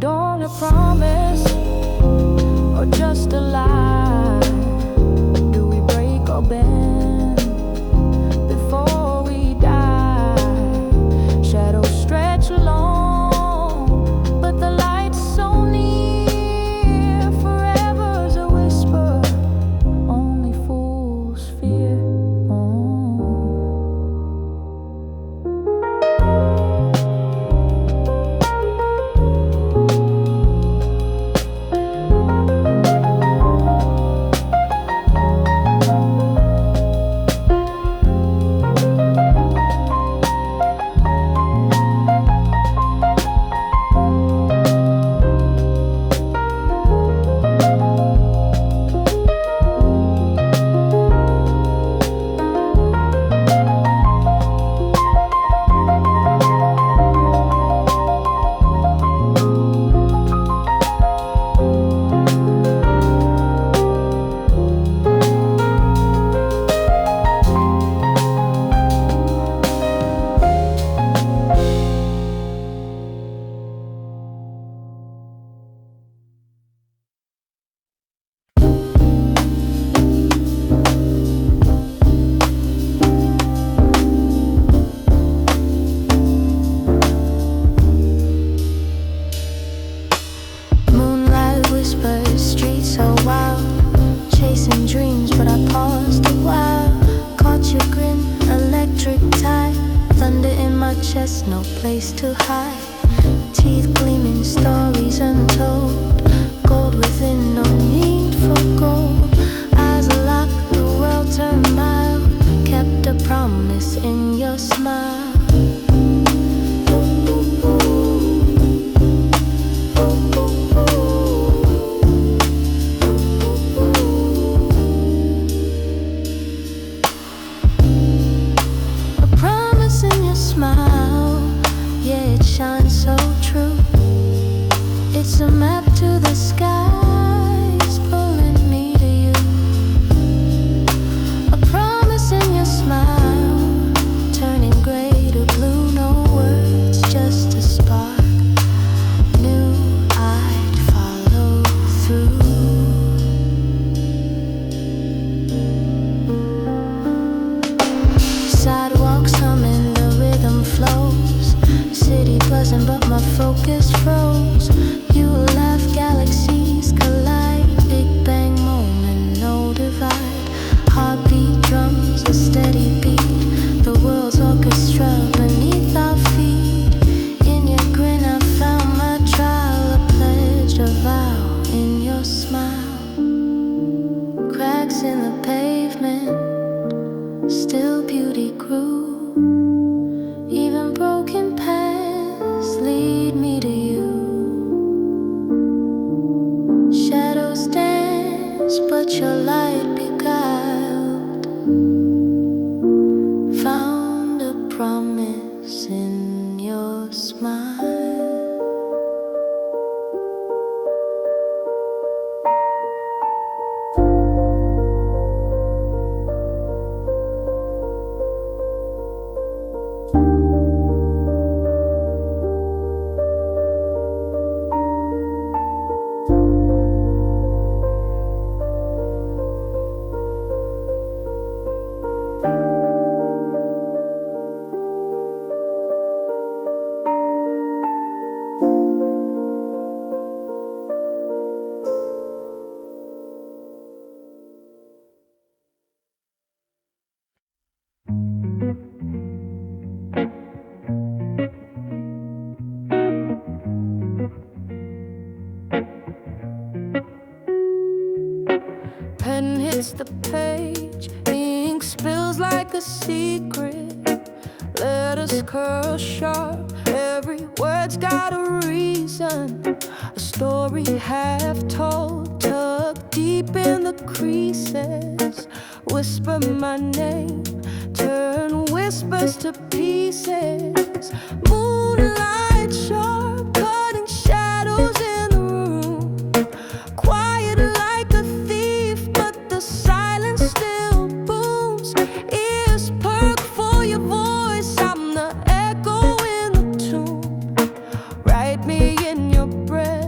dawn a promise or just a lie? Do we break or bend before we die? Shadows stretch long, but the light's so near. Forever's a whisper, only fools fear. No place to hide, teeth gleaming, stories untold, gold within, no need for gold. Eyes locked, the world turned mild, kept a promise in your smile. A promise in your smile, yeah, it shines so true. It's a map to the skies, pulling me to you. A promise in your smile, turning gray to blue. No words, just a spark. Knew I'd follow through. Sidewalks humming, the rhythm flows. City buzzing, but my focus froze. You laugh, galaxies collide. Big bang moment, no divide. Heartbeat drums, a steady beat. The world's orchestra beneath our feet. In your grin I found my trial, a pledge, a vow in your smile. Cracks in the pavement, still beauty grew. Even broken paths lead me to you. Shadows dance, but your light beguiled. Found a promise in your smile. Pen hits the page, ink spills like a secret. Letters curl sharp, every word's got a reason. A story half told, tucked deep in the creases. Whisper my name, turn whispers to pieces. Moonlight sharp, cutting shadows in the room. Quiet like a thief, but the silence still booms. Ears perk for your voice, I'm the echo in the tomb. Write me in your breath,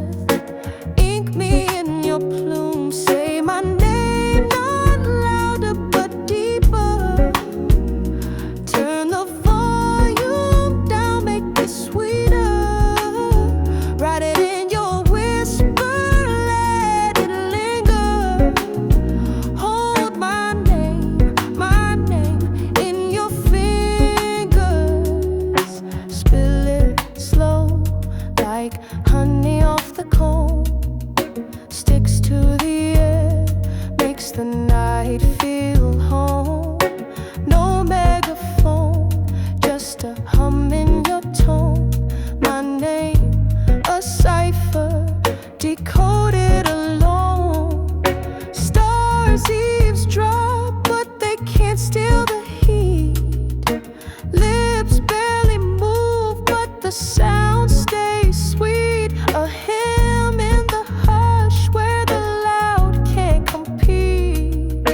the sound stays sweet. A hymn in the hush where the loud can't compete.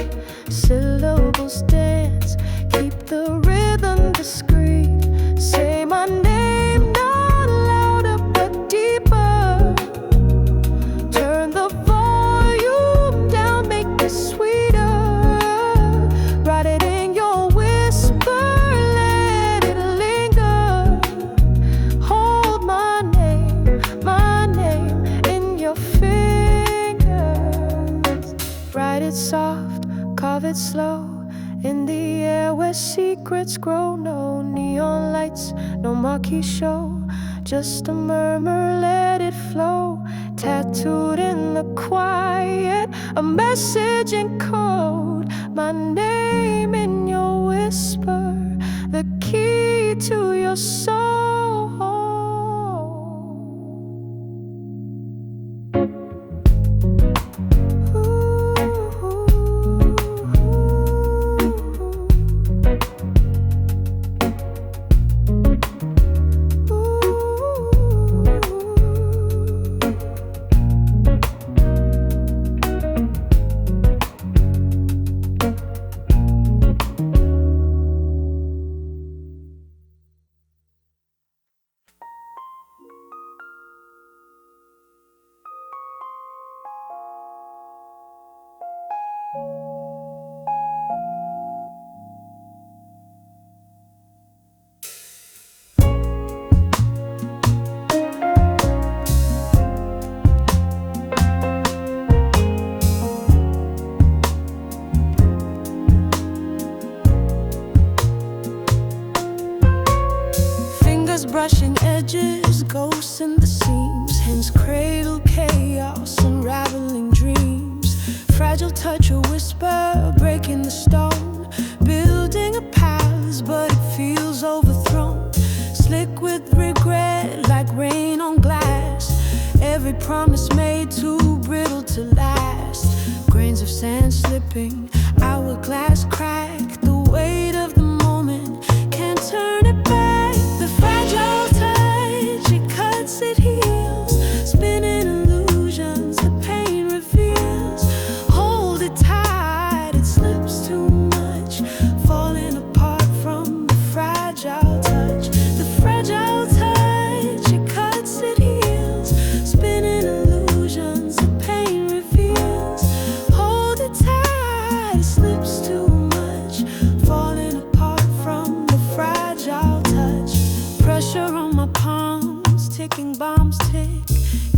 Syllables dance, keep the rhythm discreet. Say my name, not louder but deeper. Turn the volume down, make it sweeter. Write it in your whisper, let it linger. Hold my name in your fingers. Write it soft, carve it slow. In the air where secrets grow. No neon lights, no marquee show. Just a murmur, let it flow. Tattooed in the quiet, a message in code. My name in your whisper, the key to your soul. Brushing edges, ghosts in the seams. Hands cradle chaos, unraveling dreams. Fragile touch, a whisper, breaking the stone. Building a palace, but it feels overthrown. Slick with regret, like rain on glass. Every promise made too brittle to last. Grains of sand slipping, hourglass cracked. The weight of the moment can't turn it back. The fragile touch, it cuts, it heals. Spinning illusions, the pain reveals. Hold it tight, it slips too much. Falling apart from the fragile touch. The fragile touch, it cuts, it heals. Spinning illusions, the pain reveals. Hold it tight, it slips too much. Falling apart from the fragile touch. Pressure on my palms, ticking bombs tick.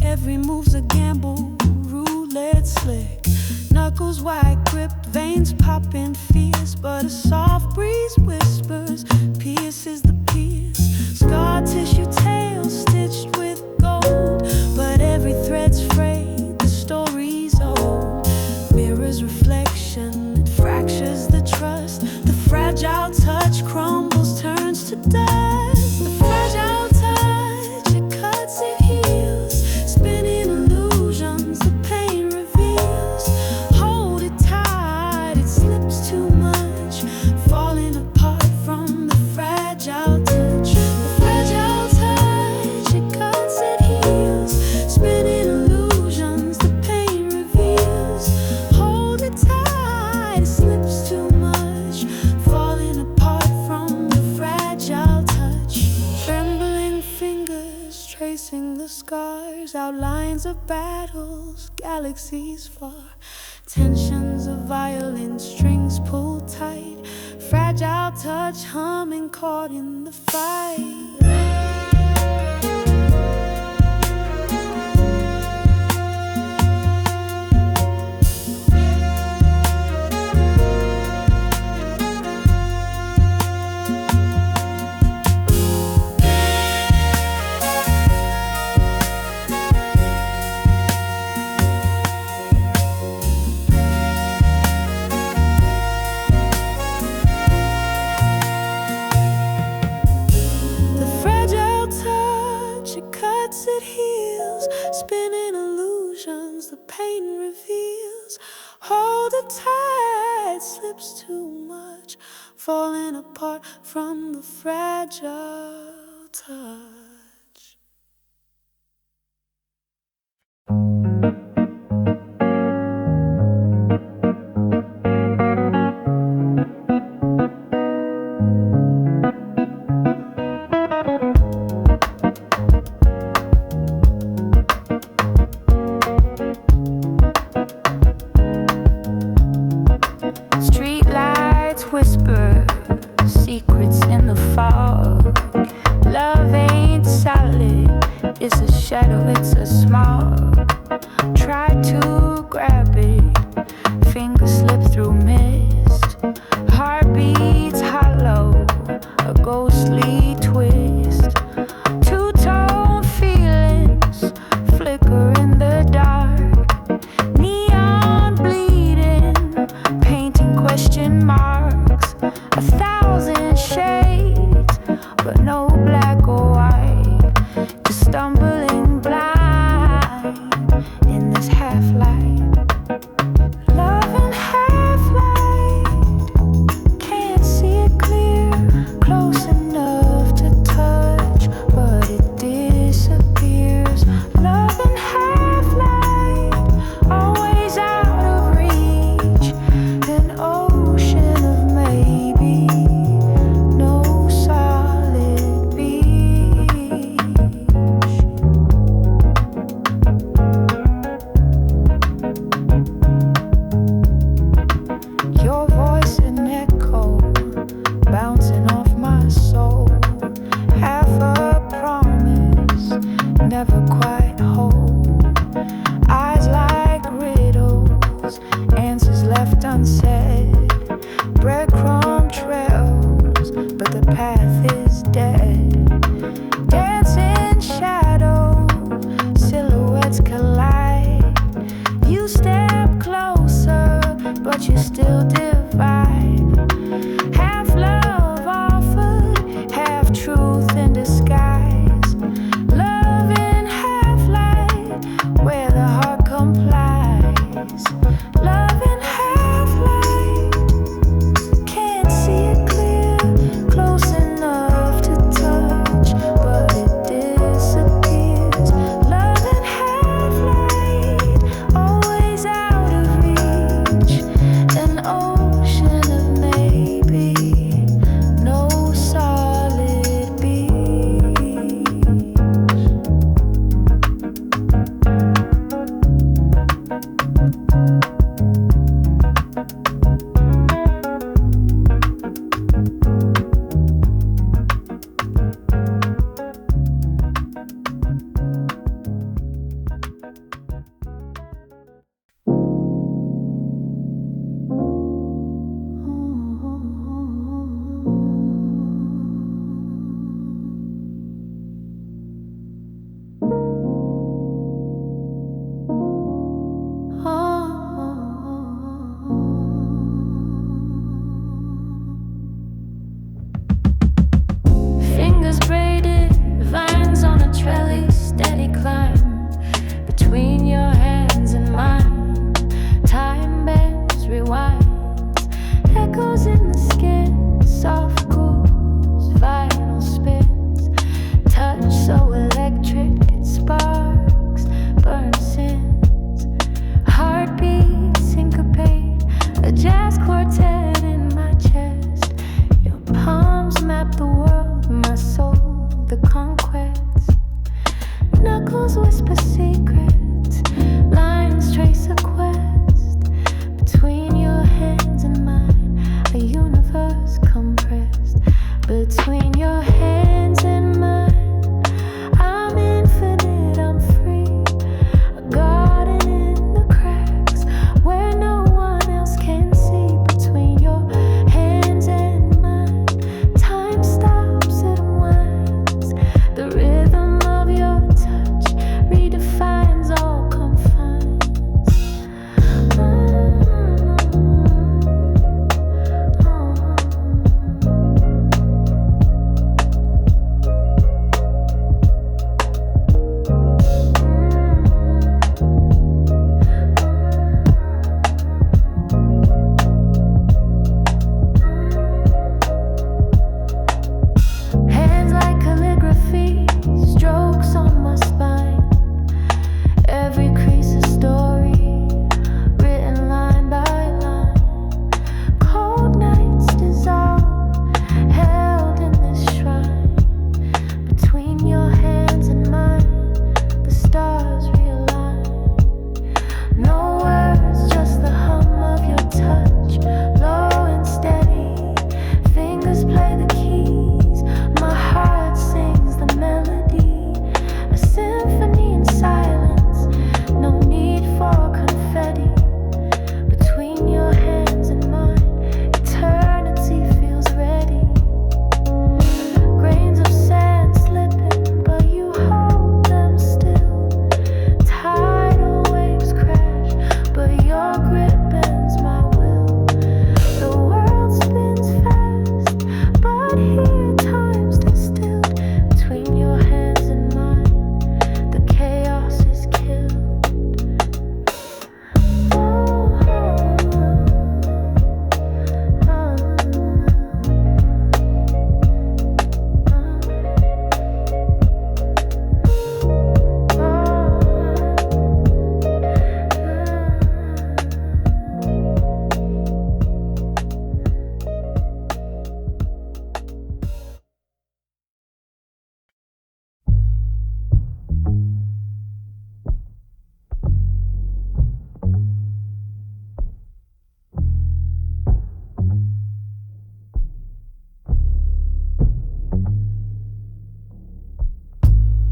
Every move's a gamble, roulette slick. Knuckles wide gripped, veins popping fierce. But a soft breeze whispers, pierces the pierce. Scar tissue tail stitched with gold. But every thread's frayed, the story's old. Mirrors reflection, it fractures the trust. The fragile touch crumbles, turns to dust. The fragile touch, it cuts, it heals. Spinning illusions, the pain reveals. Hold it tight, it slips too much. Falling apart from the fragile touch. The fragile touch, it cuts, it heals. Spinning illusions, the pain reveals. Hold it tight, it slips too much. Falling apart from the fragile touch. Trembling fingers tracing the scars. Outlines of battles, galaxies far. Tensions of violin strings pulled tight. Fragile touch humming, caught in the fight. It heals, spinning illusions, the pain reveals. Hold it tight, slips too much. Falling apart from the fragile touch. It's a shadow, it's a smog. Try to grab it, fingers slip through mist. Heartbeats hollow, a ghostly twist. Two-tone feelings flicker in the dark. Neon bleeding, painting question marks. 1,000 shades, but no black or white. Just stumbling blind in this half-light. Love and half-light, can't see it clear. Close enough to touch, but it disappears. Love and half-light, always out of reach. An ocean of maybe, no solid beach. Your voice an echo, bouncing off my soul. Half a promise, never quite whole. Eyes like riddles, answers left unsaid. Breadcrumb trails, but the path is dead. Dancing shadows, silhouettes collide. You step closer, but you still divide. Half love offered, half truth in disguise. Love in half light, where the heart complies. Love in half light, can't see it clear. Close enough to touch, but it disappears. Love in half light, always out of reach. An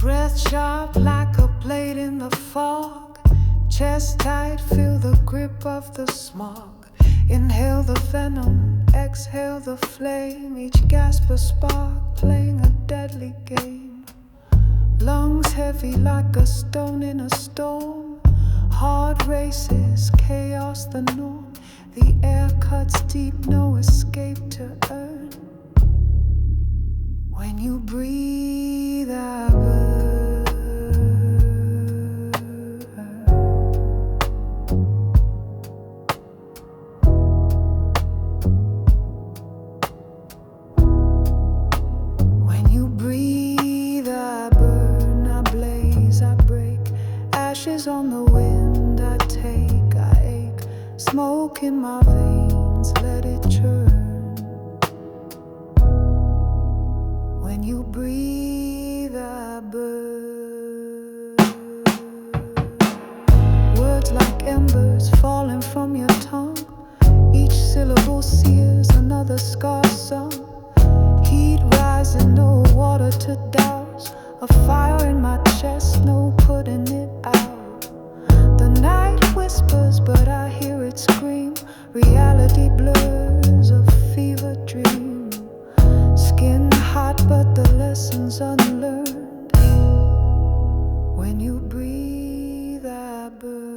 Breath sharp like a blade in the fog. Chest tight, feel the grip of the smog. Inhale the venom, exhale the flame. Each gasp a spark, playing a deadly game. Lungs heavy like a stone in a storm. Heart races, chaos the norm. The air cuts deep, no escape to earn. When you breathe, I burn. When you breathe, I burn, I blaze, I break. Ashes on the wind, I take, I ache. Smoke in my veins, let it churn. When you breathe, I burn. Words like embers falling from your tongue. Each syllable sears another scar sung. Heat rising, no water to douse. A fire in my chest, no putting it out. The night whispers, but I hear it scream. Reality blurs, a fever dream. Skin hot, but the lessons unlearned. When you breathe, I burn.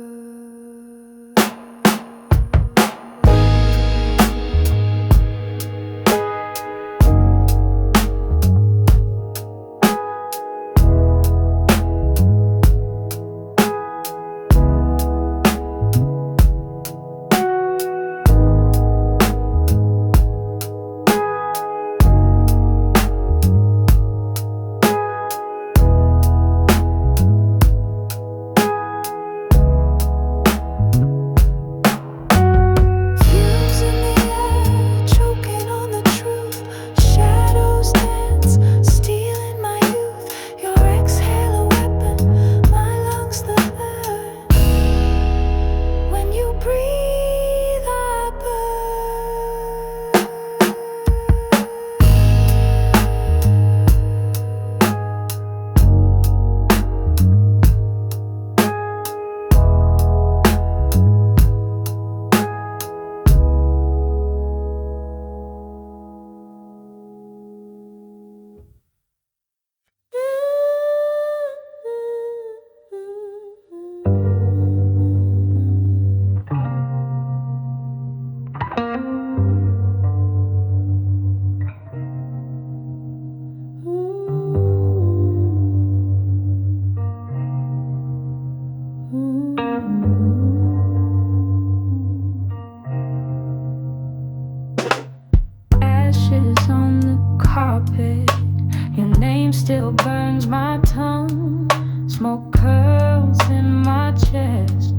Still burns my tongue. Smoke curls in my chest.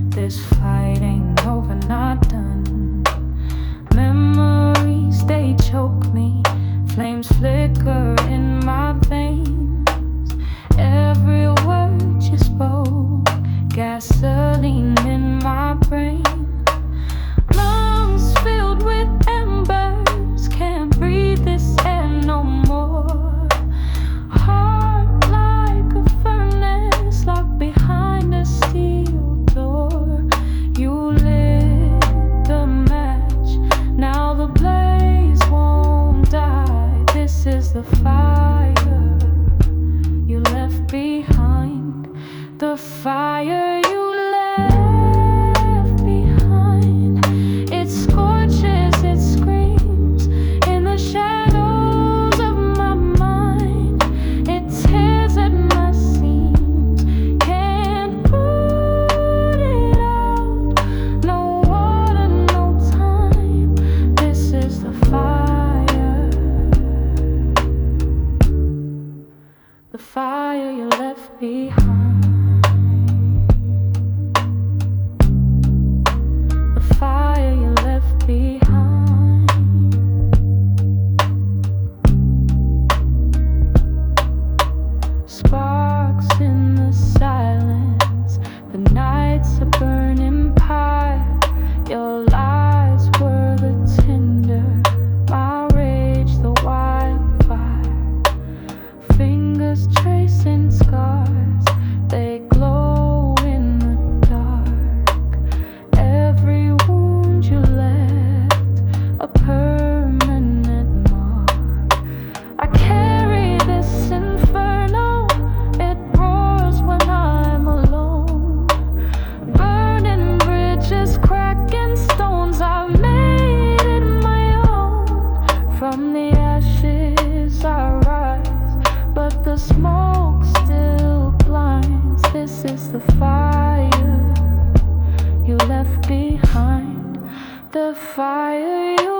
This fight ain't over, not done. Memories, they choke me. Flames flicker in my veins. Every word you spoke, gasoline in my brain. Lungs filled with embers, can't breathe this air no more. Heart like a furnace locked behind a steel door. You lit the match, now the blaze won't die. This is the fire you left behind. The fire you left behind. It scorches, it screams in the shadows of my mind. It tears at my seams, can't put it out. No water, no time. This is the fire. The fire you left behind. The fire you left behind. Sparks in the silence. The night's a burning pyre. Your lies were the tinder, my rage the wildfire. Fingers tracing smoke still blinds. This is the fire you left behind. The fire you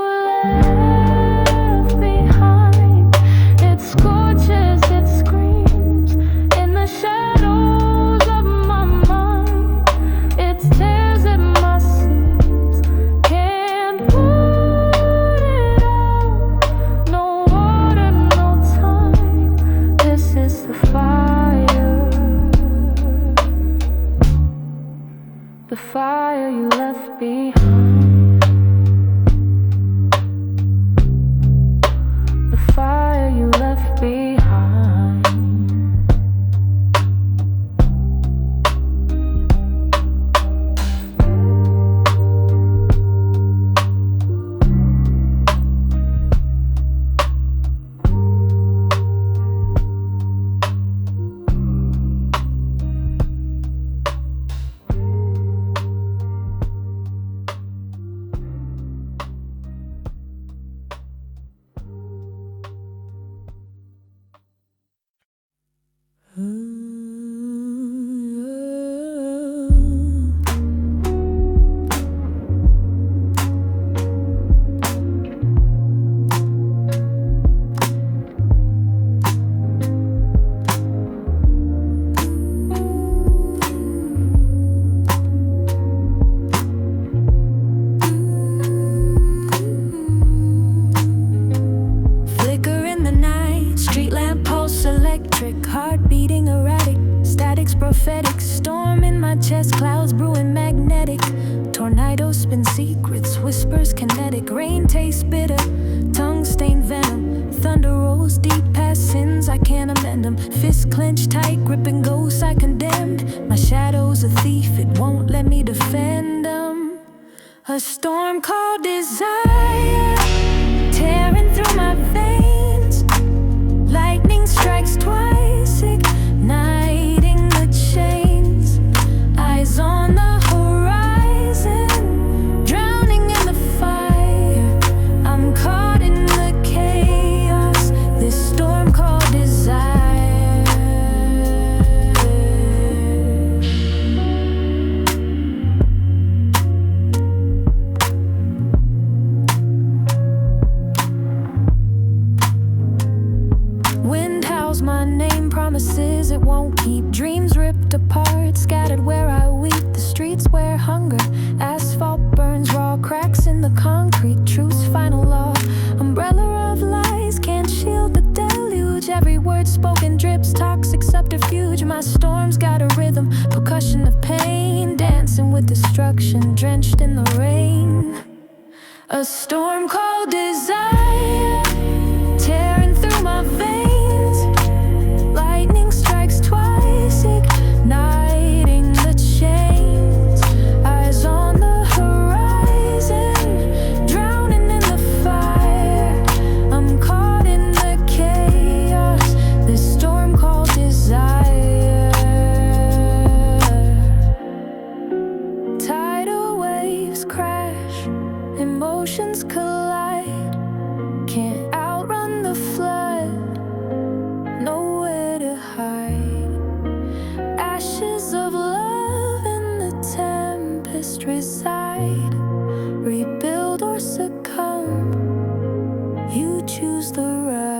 left behind. It scorches, it screams in the shadows of my mind. It tears at my seams. Can't put it out. No water, no time. This is the fire. The fire you left behind. The fire you left behind. Flicker in the night, street lamp pulse electric, heart beating erratic, statics prophetic, storm in my chest, clouds brewing magnetic, tornadoes spin secrets, whispers kinetic, rain tastes bitter, tongue stained venom, thunder rolls deep past sins, I can't amend them, fists clenched tight, gripping ghosts I condemned, my shadow's a thief, it won't let me defend them. A storm called desire, tearing through my veins. Lightning strikes twice, igniting the chains. Eyes on the horizon, drowning in the fire. I'm caught in the chaos, this storm called desire. Wind howls my name, promises it won't keep. Dreams ripped apart, scattered where I weep. The streets where hunger, asphalt burns, raw cracks in the concrete. Truth's final law, umbrella of lies can't shield the deluge. Every word spoken drips, toxic subterfuge. My storm's got a rhythm, percussion of pain, dancing with destruction, drenched in the rain. A storm called desire, tearing through my veins. Lightning strikes twice, igniting the chains. Eyes on the horizon, drowning in the fire. I'm caught in the chaos, this storm called desire. Tidal waves crash, emotions collide. Can't outrun the flood, nowhere to hide. Ashes of love in the tempest reside. Rebuild or succumb, you choose the ride.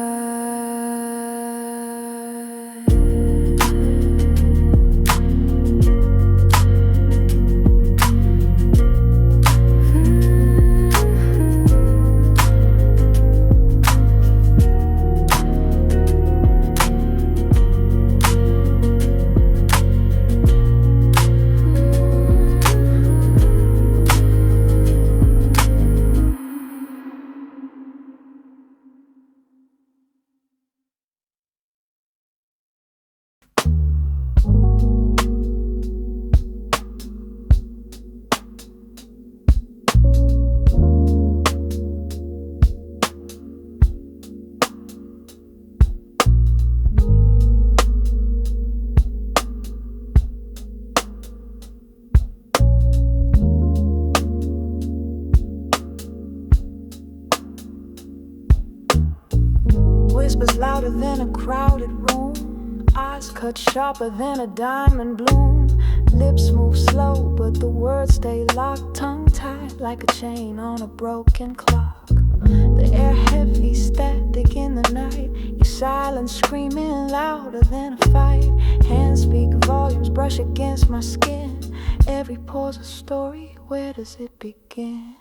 Eyes cut sharper than a diamond bloom. Lips move slow, but the words stay locked. Tongue tied like a chain on a broken clock. The air heavy, static in the night. Your silence screaming louder than a fight. Hands speak volumes, brush against my skin. Every pore's a story, where does it begin?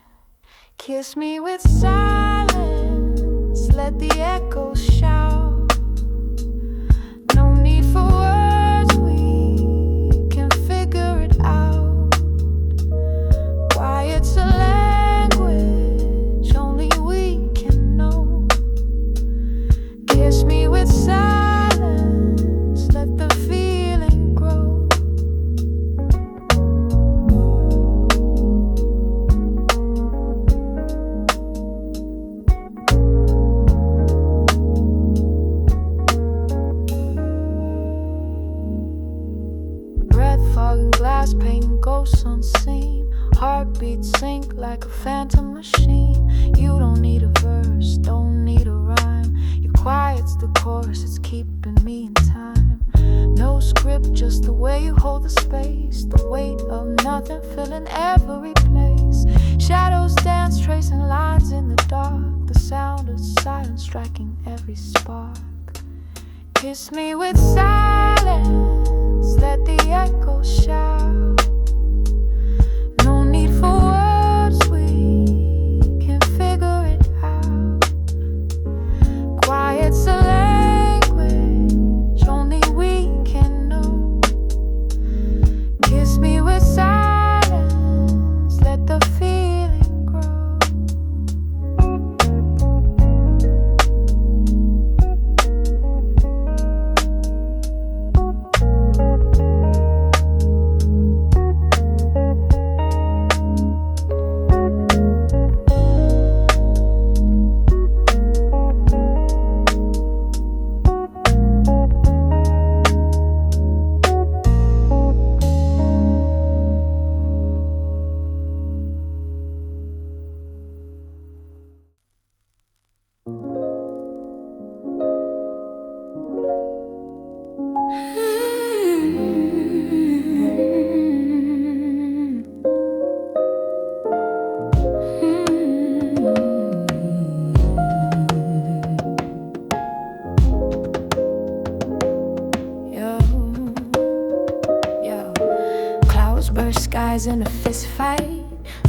Kiss me with silence, let the echoes shout. No need for words, we can figure it out. Quiet's a language only we can know. Kiss me with silence, let the feeling grow. Fogging glass, painting ghosts unseen. Heartbeats sync like a phantom machine. You don't need a verse, don't need a rhyme. Your quiet's the chorus, it's keeping me in time. No script, just the way you hold the space. The weight of nothing filling every place. Shadows dance, tracing lines in the dark. The sound of silence striking every spark. Kiss me with silence, let the echoes shout. No need for words, we can figure it out. Quiet's a language only we can know. Kiss me with silence, let the feeling grow. In a fist fight,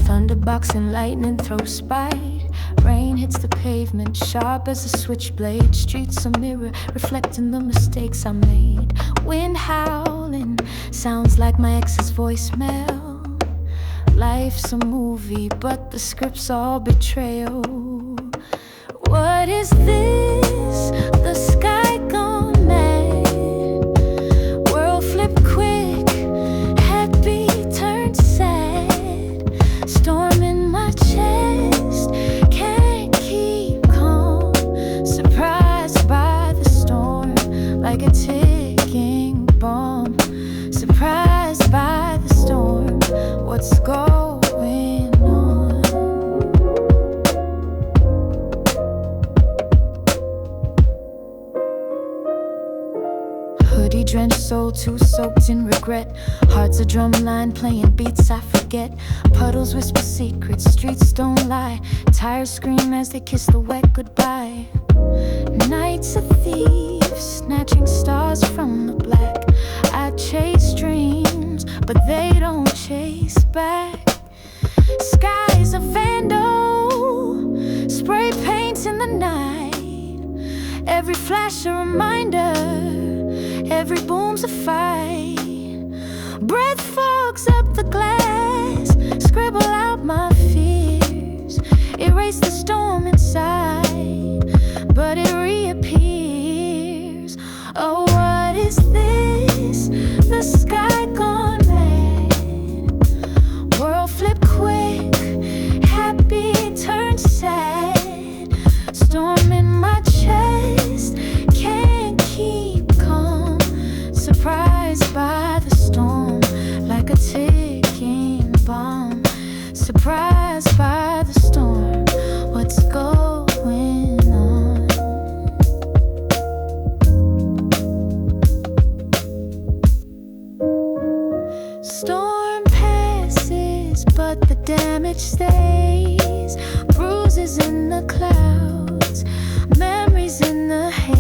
thunderbox and lightning throw spite. Rain hits the pavement, sharp as a switchblade. Streets a mirror, reflecting the mistakes I made. Wind howling, sounds like my ex's voicemail. Life's a movie, but the script's all betrayal. What is this? The sky gone mad. World flip quick, happy turned sad. Storm in my chest, can't keep calm. Surprised by the storm, like a ticking bomb. Surprised by the storm, what's going on? Hoodie drenched, soul too soaked in regret. Heart's a drum line playing beats I forget. Puddles whisper secrets, streets don't lie. Tires scream as they kiss the wet goodbye. Nights of thieves, snatching stars from the black. I chase dreams, but they don't chase back. Skies a vandal, spray paints in the night. Every flash a reminder, every boom's a fight. Breath fogs up the glass, scribble out my fears. Erase the storm inside, but it reappears. Oh, what is this? The sky gone mad. World flip quick, happy turned sad. Storm in my chest, can't keep calm. Surprised by the storm, like a ticking bomb. Surprised by the storm, what's going on? damage stays, bruises in the clouds, memories in the haze.